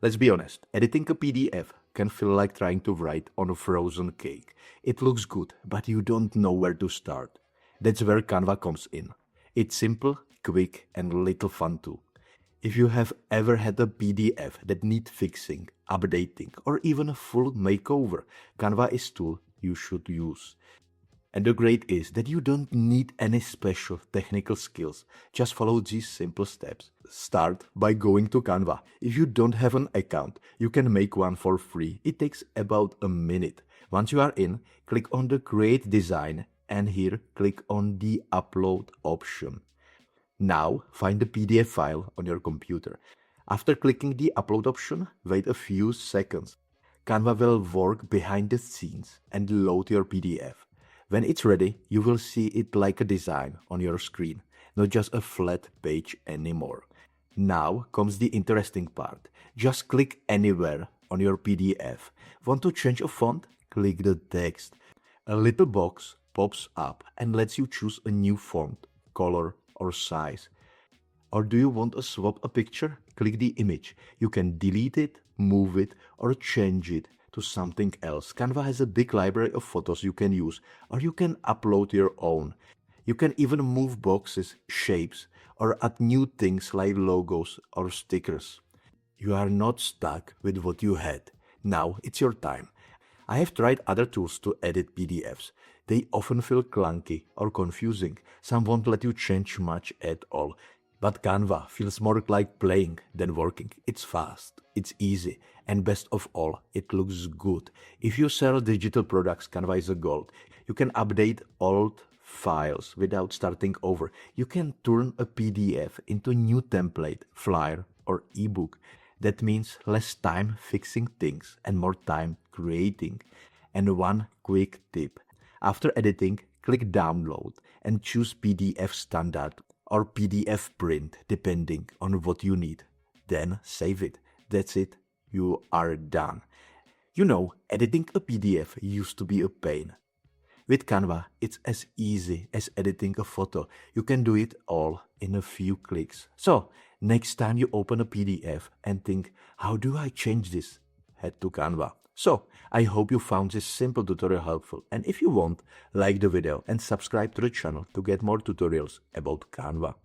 Let's be honest, editing a PDF can feel like trying to write on a frozen cake. It looks good, but you don't know where to start. That's where Canva comes in. It's simple, quick, and a little fun too. If you have ever had a PDF that needs fixing, updating, or even a full makeover, Canva is a tool you should use. And the great is that you don't need any special technical skills. Just follow these simple steps. Start by going to Canva. If you don't have an account, you can make one for free. It takes about a minute. Once you are in, click on the Create Design and here click on the Upload option. Now find the PDF file on your computer. After clicking the Upload option, wait a few seconds. Canva will work behind the scenes and load your PDF. When it's ready, you will see it like a design on your screen, not just a flat page anymore. Now comes the interesting part. Just click anywhere on your PDF. Want to change a font? Click the text. A little box pops up and lets you choose a new font, color, or size. Or do you want to swap a picture? Click the image. You can delete it, move it, or change it to something else. Canva has a big library of photos you can use, or you can upload your own. You can even move boxes, shapes, or add new things like logos or stickers. You are not stuck with what you had. Now it's your time. I have tried other tools to edit PDFs. They often feel clunky or confusing. Some won't let you change much at all. But Canva feels more like playing than working. It's fast, it's easy, and best of all, it looks good. If you sell digital products, Canva is a gold. You can update old files without starting over. You can turn a PDF into a new template, flyer, or ebook. That means less time fixing things and more time creating. And one quick tip. After editing, click Download and choose PDF Standard or PDF Print depending on what you need. Then save it. That's it. You are done. You know, editing a PDF used to be a pain. With Canva, it's as easy as editing a photo. You can do it all in a few clicks. So, next time you open a PDF and think, how do I change this? Head to Canva. So, I hope you found this simple tutorial helpful, and if you want, like the video and subscribe to the channel to get more tutorials about Canva.